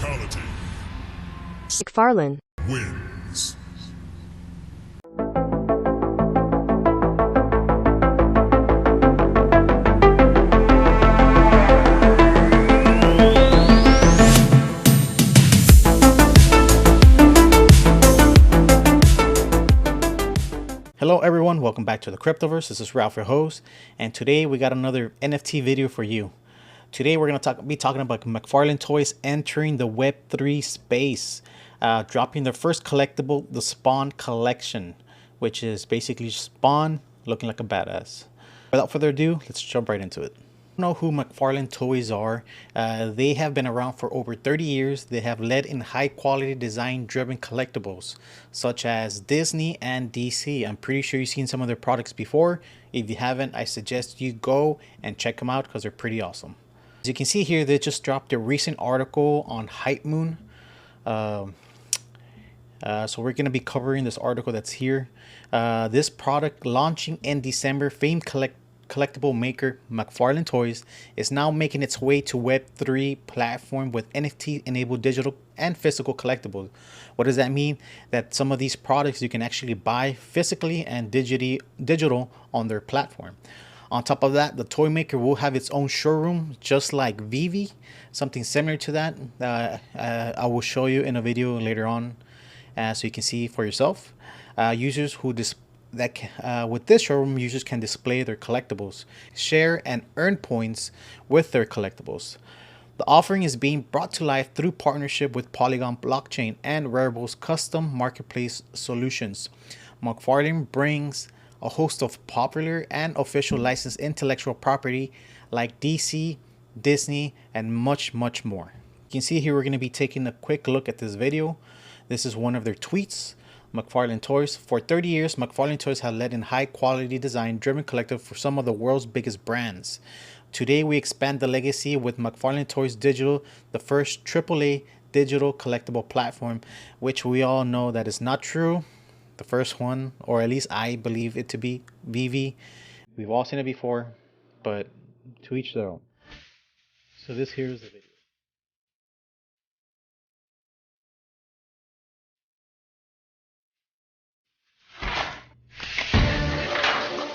Fatality Mcfarlane wins. Hello everyone, welcome back to the Cryptoverse. This is Ralph, your host, and today we got another NFT video for you. Today we're going to be talking about Mcfarlane Toys entering the Web3 space, dropping their first collectible, the Spawn Collection, which is basically Spawn looking like a badass. Without further ado, let's jump right into it. Know who Mcfarlane Toys are. They have been around for over 30 years. They have led in high quality design driven collectibles such as Disney and DC. I'm pretty sure you've seen some of their products before. If you haven't, I suggest you go and check them out because they're pretty awesome. As you can see here, they just dropped a recent article on Hype Moon. So we're going to be covering this article that's here. This product launching in December, famed collectible maker Mcfarlane Toys is now making its way to Web3 platform with NFT enabled digital and physical collectibles. What does that mean? That some of these products you can actually buy physically and digital on their platform. On top of that, the toy maker will have its own showroom just like Vivi, something similar to that. I will show you in a video later on so you can see for yourself. Users who with this showroom, users can display their collectibles, share and earn points with their collectibles. The offering is being brought to life through partnership with Polygon Blockchain and Wearables Custom Marketplace Solutions. Mcfarlane brings a host of popular and official licensed intellectual property like DC, Disney, and much more. You can see here we're going to be taking a quick look at this video. This is one of their tweets. Mcfarlane Toys. For 30 years, Mcfarlane Toys have led in high-quality design-driven collective for some of the world's biggest brands. Today, we expand the legacy with Mcfarlane Toys Digital, the first AAA digital collectible platform, which we all know that is not true. The first one, or at least I believe it to be, Vivi. We've all seen it before, but to each their own. So this here is the video.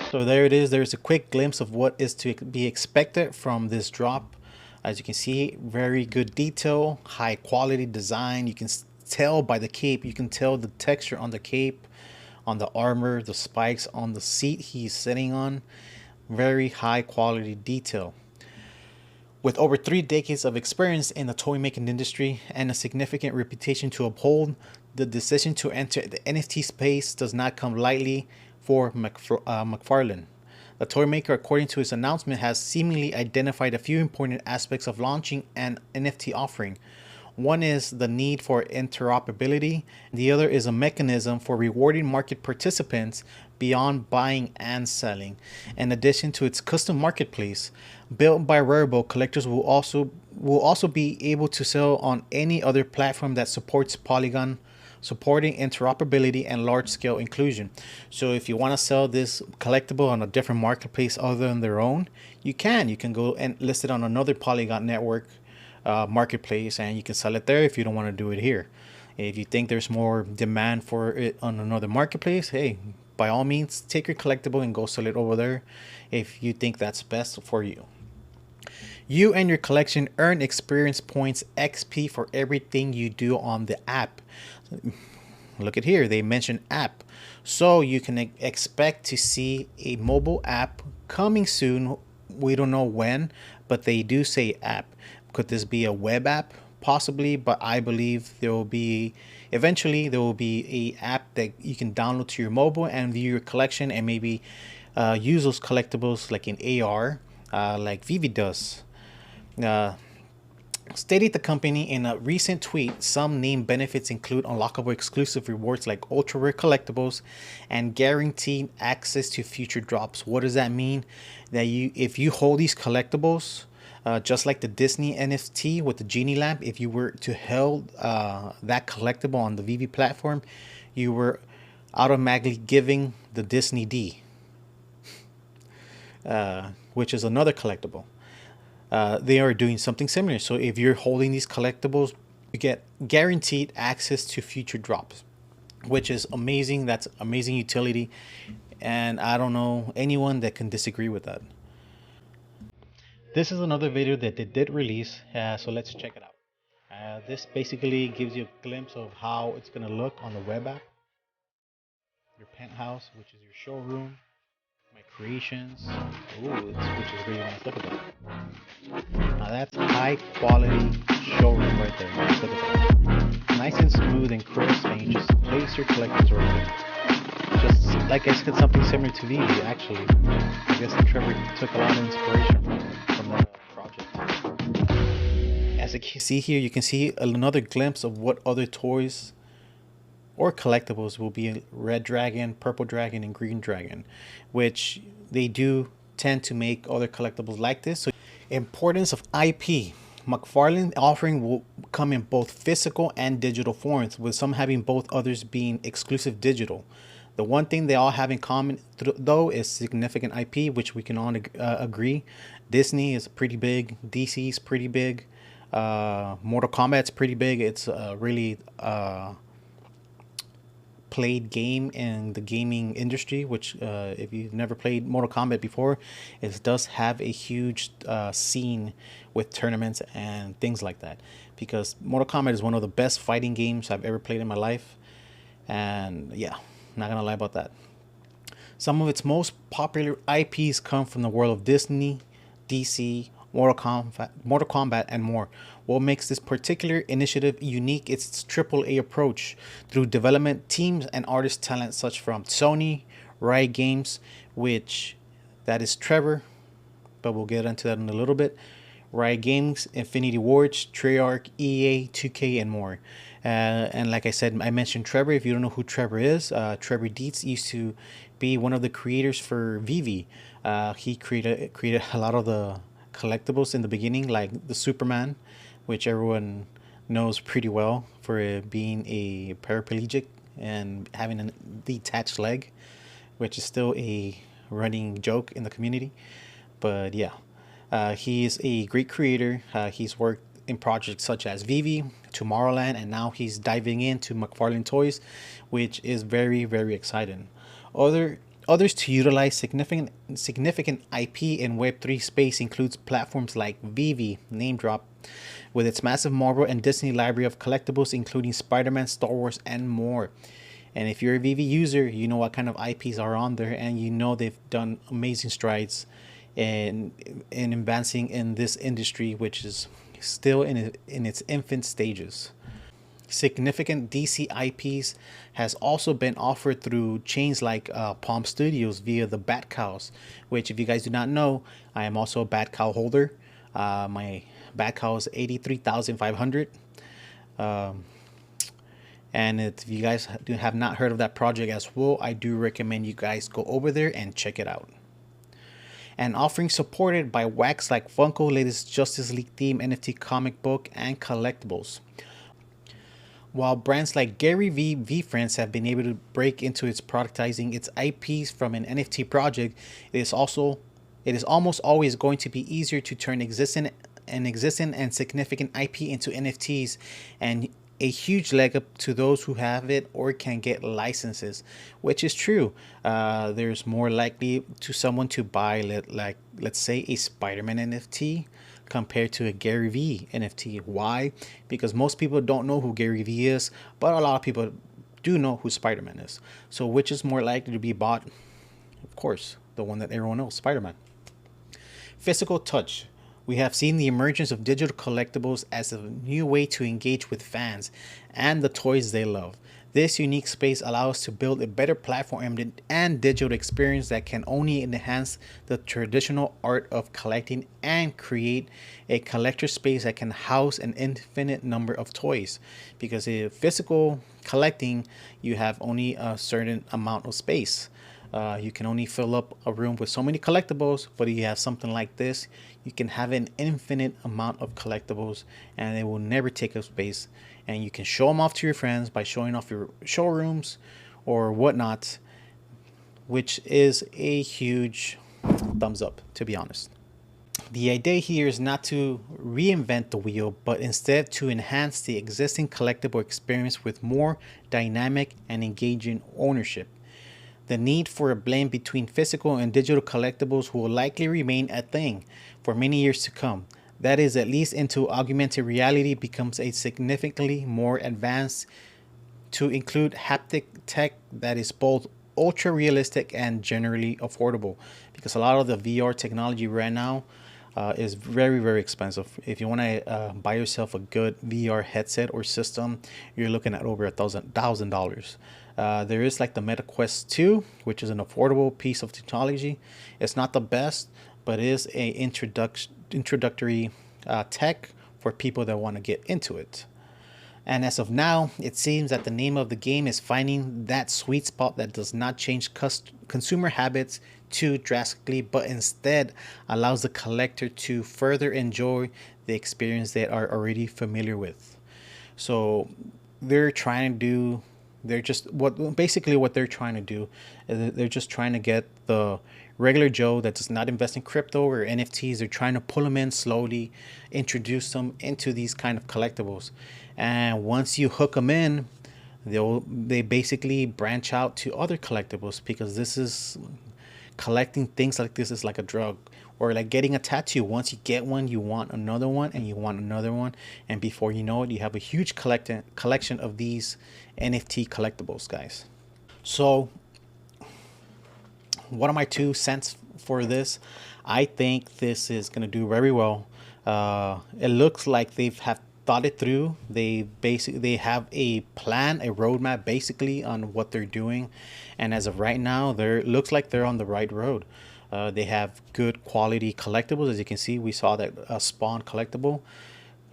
So there it is. There's a quick glimpse of what is to be expected from this drop. As you can see, very good detail, high quality design. You can tell by the cape, you can tell the texture on the cape, on the armor, the spikes on the seat he's sitting on. Very high quality detail. With over 3 decades of experience in the toy making industry and a significant reputation to uphold, the decision to enter the NFT space does not come lightly for Mcfarlane. The toy maker, according to his announcement, has seemingly identified a few important aspects of launching an NFT offering. One is the need for interoperability. The other is a mechanism for rewarding market participants beyond buying and selling. In addition to its custom marketplace, built by Wearable, collectors will also be able to sell on any other platform that supports Polygon, supporting interoperability and large-scale inclusion. So if you want to sell this collectible on a different marketplace other than their own, you can go and list it on another Polygon network marketplace, and you can sell it there if you don't want to do it here. If you think there's more demand for it on another marketplace, hey, by all means, take your collectible and go sell it over there if you think that's best for you. You and your collection earn experience points XP for everything you do on the app. Look at here, they mention app. So you can expect to see a mobile app coming soon. We don't know when, but they do say app. Could this be a web app? Possibly, but I believe eventually there will be a app that you can download to your mobile and view your collection and maybe use those collectibles like in AR, like Vivi does. Stated the company in a recent tweet, some named benefits include unlockable exclusive rewards like ultra rare collectibles and guaranteed access to future drops. What does that mean? That if you hold these collectibles, just like the Disney NFT with the genie lamp, if you were to hold that collectible on the Vivi platform, you were automatically giving the Disney D, which is another collectible. They are doing something similar. So if you're holding these collectibles You get guaranteed access to future drops, which is amazing. That's amazing utility, and I don't know anyone that can disagree with that. This is another video that they did release, so let's check it out. This basically gives you a glimpse of how it's going to look on the web app. Your penthouse, which is your showroom, my creations. Ooh, which is really nice. Look at that. Now that's high quality showroom right there. Look at that. Nice and smooth and crisp, and you just place your collections right there. Just like I said, something similar to Vivi actually. I guess Trevor took a lot of inspiration from that project. As you can see here, you can see another glimpse of what other toys or collectibles will be red dragon, purple dragon, and green dragon, which they do tend to make other collectibles like this. So importance of IP. Mcfarlane offering will come in both physical and digital forms, with some having both, others being exclusive digital. The one thing they all have in common though is significant IP, which we can all agree. Disney is pretty big, DC is pretty big, Mortal Kombat's pretty big. It's really played game in the gaming industry, which if you've never played Mortal Kombat before, it does have a huge scene with tournaments and things like that, because Mortal Kombat is one of the best fighting games I've ever played in my life. And yeah, not gonna lie about that. Some of its most popular IPs come from the world of Disney, DC, Mortal Kombat, and more. What makes this particular initiative unique is its AAA approach through development teams and artist talent such from Sony, Riot Games, which that is Trevor, but we'll get into that in a little bit. Riot Games, Infinity Ward's, Treyarch, EA, 2K, and more. And like I said, I mentioned Trevor. If you don't know who Trevor is, Trevor Dietz used to be one of the creators for Vivi. He created a lot of the collectibles in the beginning, like the Superman, which everyone knows pretty well for being a paraplegic and having a detached leg, which is still a running joke in the community. But yeah, he is a great creator. He's worked in projects such as Vivi, Tomorrowland, and now he's diving into Mcfarlane Toys, which is very, very exciting. Others to utilize significant IP in Web3 space includes platforms like Vivi, name drop, with its massive Marvel and Disney library of collectibles, including Spider-Man, Star Wars, and more. And if you're a Vivi user, you know what kind of IPs are on there, and you know they've done amazing strides in advancing in this industry, which is still in its infant stages. Significant DC IPs has also been offered through chains like Palm Studios via the Bat Cows, which, if you guys do not know, I am also a Bat Cow holder. My Bat Cow is 83,500. And if you guys have not heard of that project as well, I do recommend you guys go over there and check it out. And offering supported by Wax like Funko, latest Justice League theme NFT comic book, and collectibles. While brands like Gary V, VFriends have been able to break into its productizing its IPs from an NFT project, it is almost always going to be easier to turn existing and significant IP into NFTs, and a huge leg up to those who have it or can get licenses, which is true. There's more likely to someone to buy let's say a Spider-Man NFT compared to a Gary V NFT. Why? Because most people don't know who Gary V is, but a lot of people do know who Spider-Man is. So which is more likely to be bought? Of course, the one that everyone knows, Spider-Man. Physical touch. We have seen the emergence of digital collectibles as a new way to engage with fans and the toys they love. This unique space allows us to build a better platform and digital experience that can only enhance the traditional art of collecting and create a collector space that can house an infinite number of toys. Because in physical collecting, you have only a certain amount of space. You can only fill up a room with so many collectibles, but if you have something like this, you can have an infinite amount of collectibles and it will never take up space. And you can show them off to your friends by showing off your showrooms or whatnot, which is a huge thumbs up, to be honest. The idea here is not to reinvent the wheel, but instead to enhance the existing collectible experience with more dynamic and engaging ownership. The need for a blend between physical and digital collectibles will likely remain a thing for many years to come. That is, at least until augmented reality becomes a significantly more advanced to include haptic tech that is both ultra realistic and generally affordable. Because a lot of the VR technology right now is very, very expensive. If you want to buy yourself a good VR headset or system, you're looking at over $1,000. There is like the Meta Quest 2, which is an affordable piece of technology. It's not the best, but it is a introductory tech for people that want to get into it. And as of now, it seems that the name of the game is finding that sweet spot that does not change consumer habits too drastically, but instead allows the collector to further enjoy the experience they are already familiar with. So they're trying to do, they're just basically what they're trying to do is they're just trying to get the regular Joe that does not invest in crypto or NFTs. They're trying to pull them in slowly, introduce them into these kind of collectibles. And once you hook them in, they basically branch out to other collectibles, because this is collecting things like this is like a drug, or like getting a tattoo. Once you get one, you want another one, and you want another one, and before you know it, you have a huge collection of these NFT collectibles, guys. So what are my 2 cents for this? I think this is going to do very well. It looks like have thought it through. They have a plan, a roadmap basically on what they're doing, and as of right now, looks like they're on the right road. They have good quality collectibles. As you can see, we saw that Spawn collectible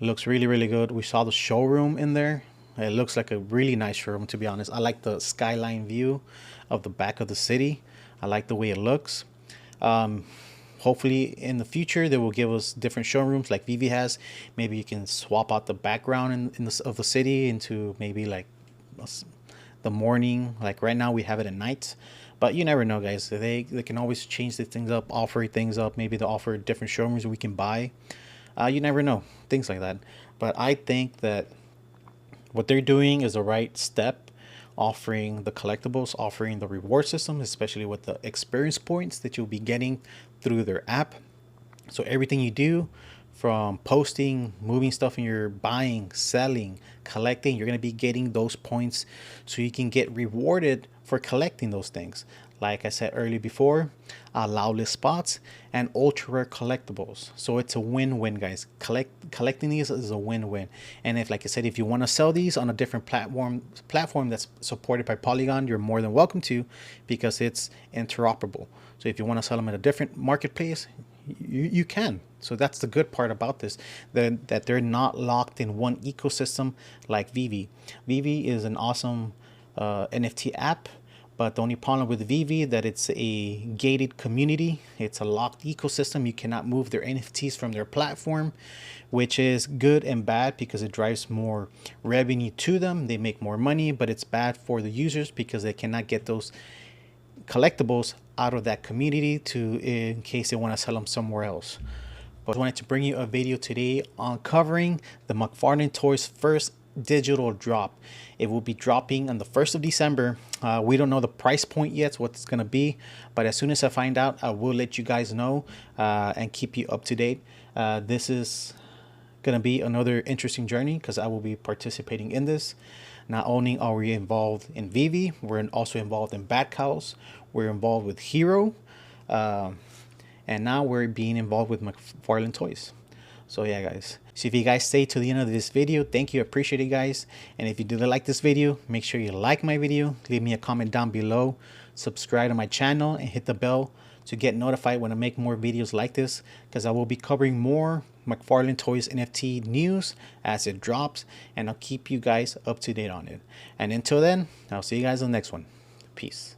looks really, really good. We saw the showroom in there. It looks like a really nice showroom, to be honest. I like the skyline view of the back of the city. I like the way it looks. Hopefully in the future they will give us different showrooms like Vivi has. Maybe you can swap out the background of the city into maybe like the morning. Like right now we have it at night, but you never know, guys. They can always change the things up, offer things up. Maybe they'll offer different showrooms we can buy. You never know, things like that. But I think that what they're doing is the right step, offering the collectibles, offering the reward system, especially with the experience points that you'll be getting through their app. So everything you do, from posting, moving stuff in your buying, selling, collecting, you're going to be getting those points so you can get rewarded for collecting those things. Like I said earlier before, allow list spots and ultra rare collectibles. So it's a win-win, guys. Collecting these is a win-win. And if, like I said, if you want to sell these on a different platform that's supported by Polygon, you're more than welcome to, because it's interoperable. So if you want to sell them at a different marketplace, you can. So that's the good part about this, that they're not locked in one ecosystem like Vivi. Vivi is an awesome NFT app. But the only problem with Vivi that it's a gated community. It's a locked ecosystem. You cannot move their NFTs from their platform, which is good and bad because it drives more revenue to them. They make more money, but it's bad for the users because they cannot get those collectibles out of that community in case they want to sell them somewhere else. But I wanted to bring you a video today on covering the Mcfarlane Toys first digital drop. It will be dropping on the 1st of December. We don't know the price point yet, what it's going to be, but as soon as I find out, I will let you guys know and keep you up to date. This is going to be another interesting journey because I will be participating in this. Not only are we involved in Vivi, we're also involved in Bad Cows, we're involved with Hero, and now we're being involved with Mcfarlane Toys. So yeah, guys. So if you guys stay to the end of this video, thank you. I appreciate it, guys. And if you did like this video, make sure you like my video, leave me a comment down below, subscribe to my channel, and hit the bell to get notified when I make more videos like this, because I will be covering more Mcfarlane Toys NFT news as it drops, and I'll keep you guys up to date on it. And until then, I'll see you guys on the next one. Peace.